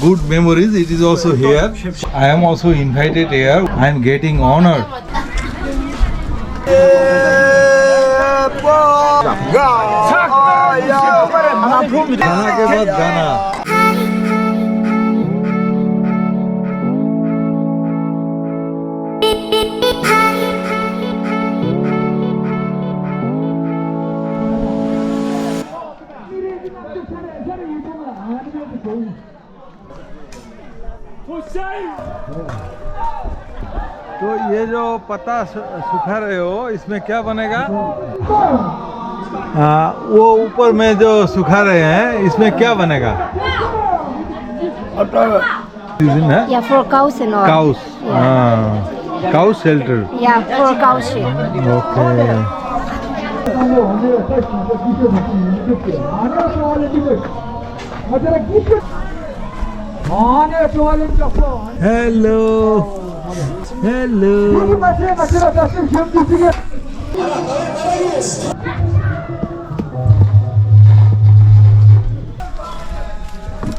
good memories. It is also here. I am also invited here. I am getting honored. गाना के बाद गाना. तो ये जो पत्ता सुखा रहे हो, इसमें क्या बनेगा? वो ऊपर में जो सुखा रहे हैं, इसमें क्या बनेगा? Yeah, for cows and all. Cows. Cow shelter. Yeah, for cow shit. Okay. Hello. Hello.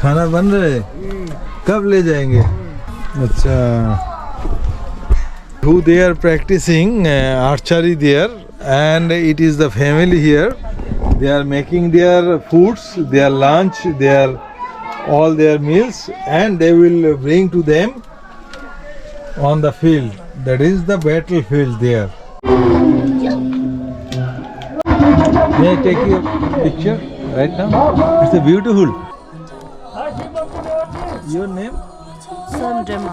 खाना बन रहे? कब ले जाएंगे? अच्छा. Who they are practicing archery there, and it is the family here. They are making their foods, their lunch, all their meals, and they will bring to them on the field. That is the battlefield there. May I take your picture right now? It's a beautiful. Your name? Sandrema.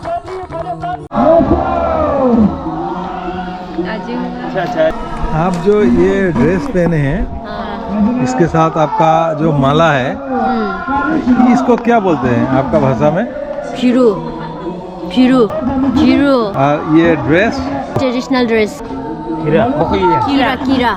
आप जो ये dress पहने हैं, इसके साथ आपका जो माला है, इसको क्या बोलते हैं आपका भाषा में? Piru. Piru. Piru. और ये dress? Traditional dress. Kira. Kira. Kira.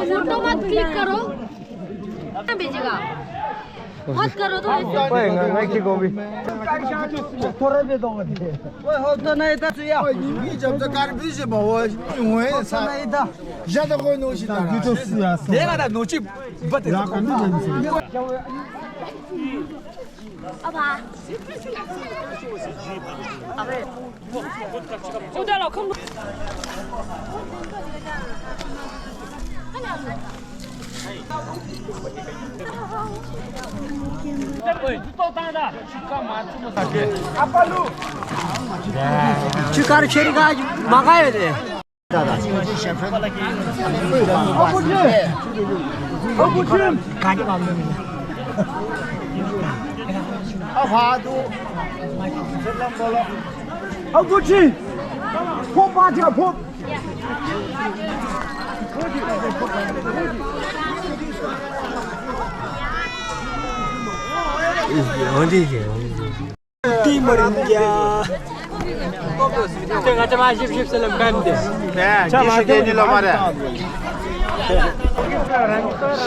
Photo मत क्लिक करो, भेजेगा. मत करो तो çıkar içeri kaç makaya de.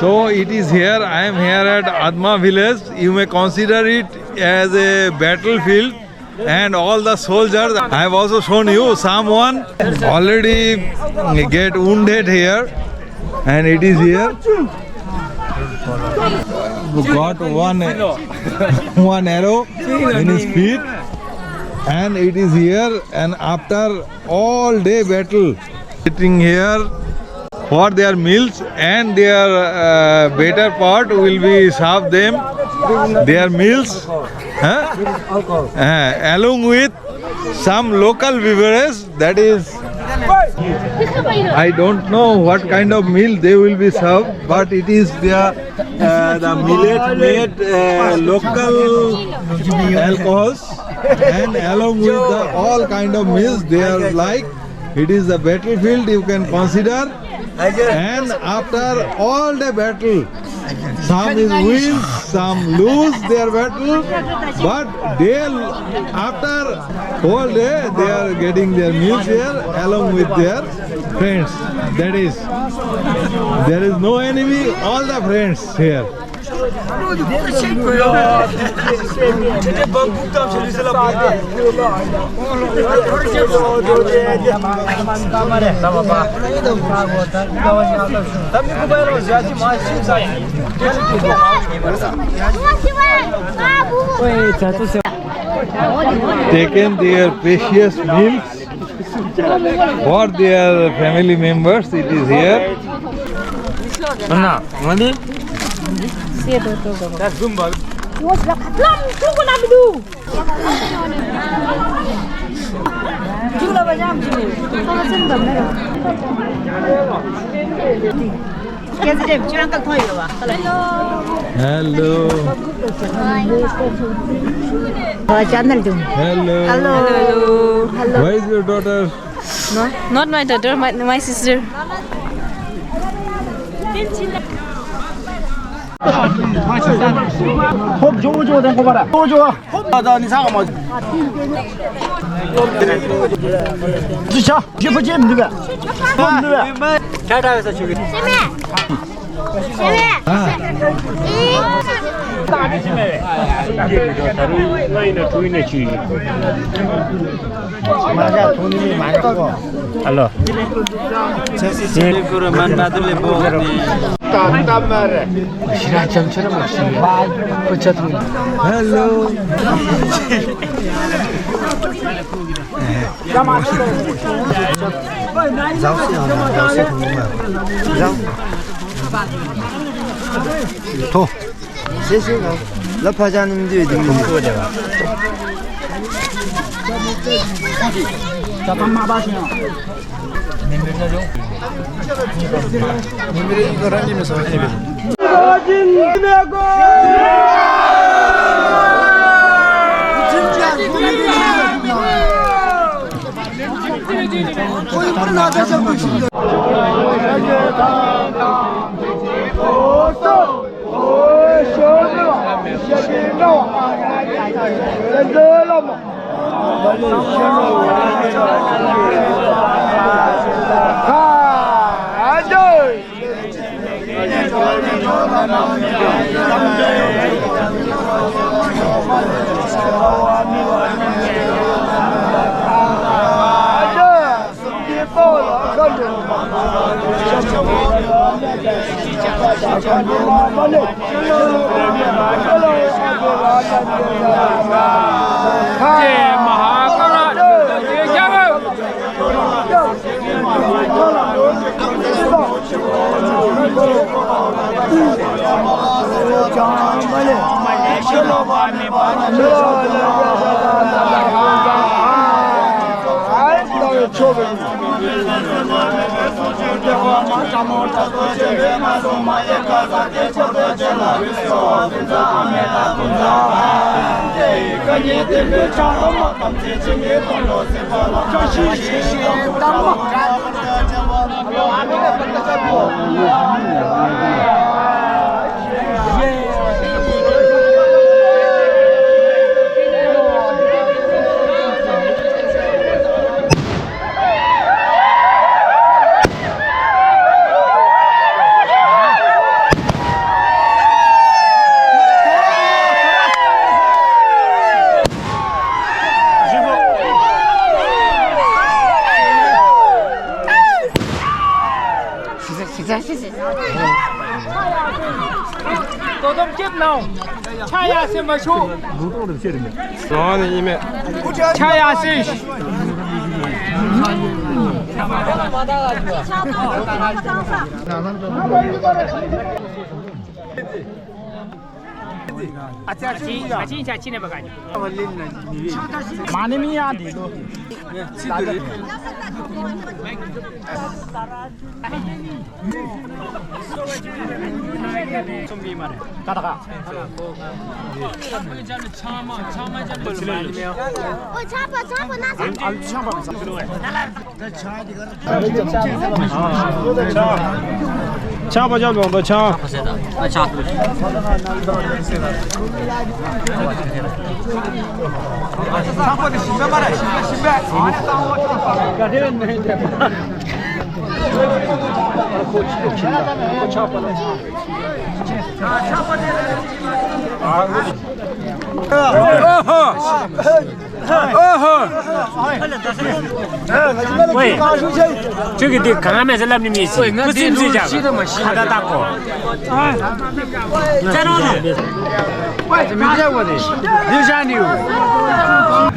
So it is here. I am here at Adma village. You may consider it as a battlefield, and all the soldiers. I have also shown you someone already get wounded here, and it is here. Got one arrow in his feet, and it is here. And after all day battle, sitting here for their meals, and their better part will be serve them their meals, along with some local beverages. That is, I don't know what kind of meal they will be served, but it is the millet made local alcohols, and along with all kind of meals they are like It is the battlefield you can consider. And after all the battle, some is win, some lose their battle, but after whole day they are getting their meals here along with their friends. That is, there is no enemy, all the friends here. Taken their precious meals for their family members. It is here. Hello. Hello. Where is your daughter? No, not my daughter, my sister. Hello.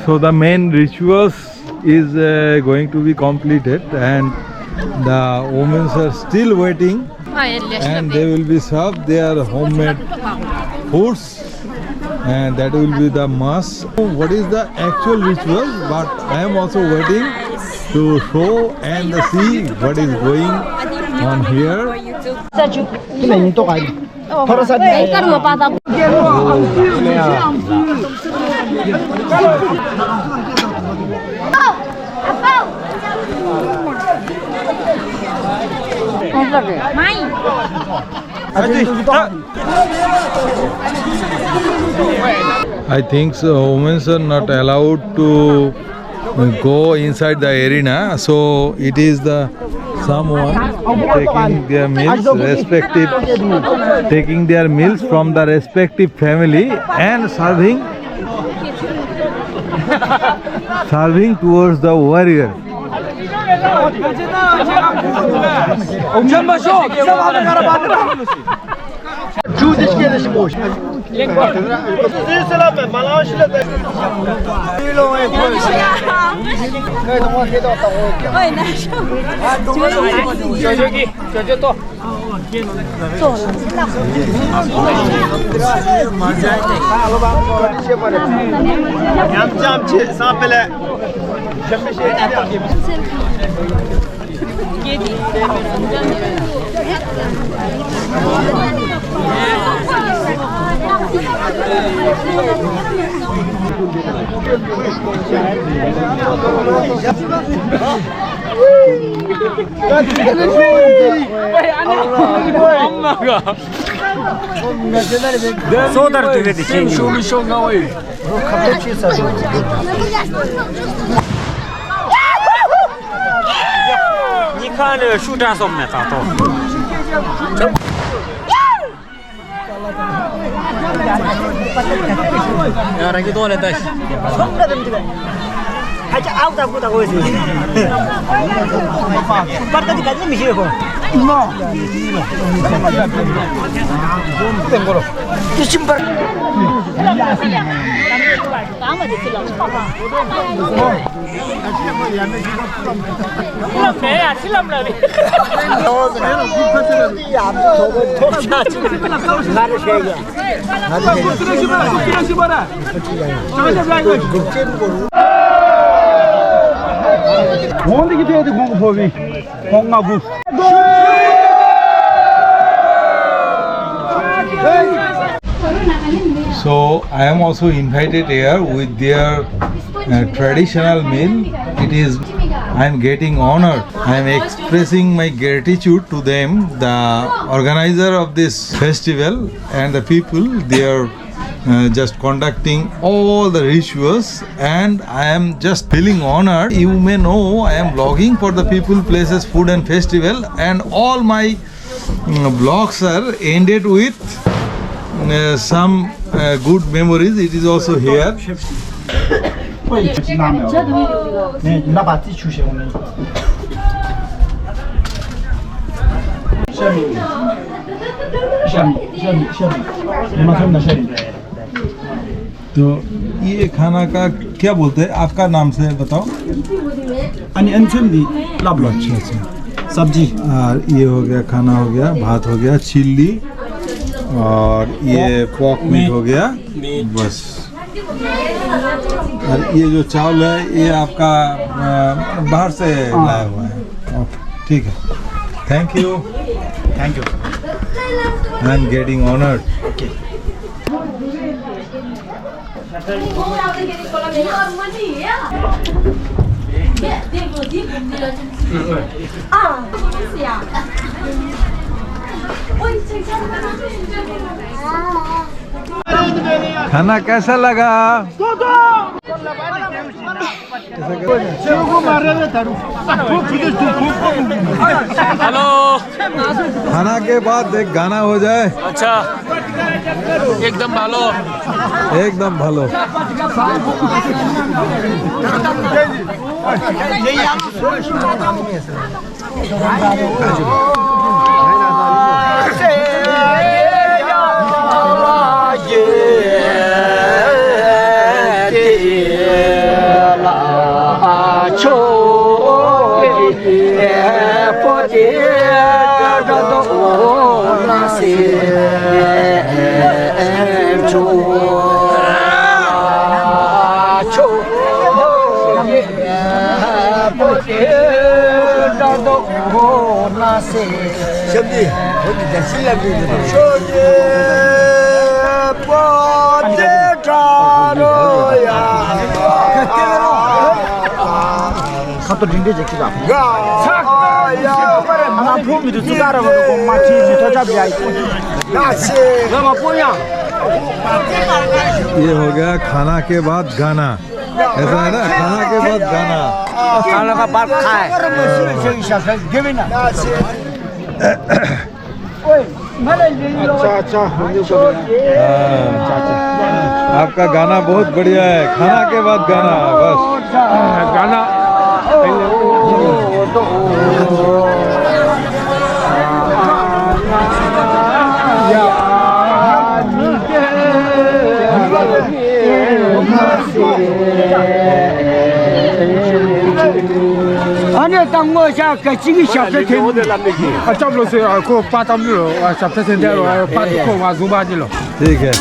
So the main rituals is going to be completed, and the women are still waiting, and they will be served their homemade foods, and that will be the mass. What is the actual ritual? But I am also waiting to show and see what is going on here. I think so. Women are not allowed to go inside the arena, so it is the someone taking their meals, taking their meals from the respective family and serving towards the warrior. So I am also invited here with their traditional meal. I am getting honored. I am expressing my gratitude to them, the organizer of this festival, and the people. They are just conducting all the rituals, and I am just feeling honored. You may know I am blogging for the people, places, food and festival, and all my blogs are ended with some good memories. It is also here. तो ये खाना का क्या बोलते हैं, आपका नाम से बताओ। अच्छा, सब्जी। और ये हो गया, खाना हो गया, भात हो गया, चिल्ली और ये पॉक मीट हो गया बस। और ये जो चावल है ये आपका बाहर से लाया हुआ है। ओके, ठीक है, thank you. I am getting honoured. Okay, खाना कैसा लगा? हेलो। खाना के बाद एक गाना हो जाए। अच्छा, एकदम भालो। एकदम भालो। ये हो गया खाना के बाद गाना, ऐसा है ना? खाना के बाद गाना, खाना का बाद खाए। अच्छा, आपका गाना बहुत बढ़िया है। खाना के बाद गाना, बस गाना 아니 당고샤 같이 샵에 अच्छा लोग से को पाता मिलो, सब से देरो पात को वाजुबाजी लो। ठीक है।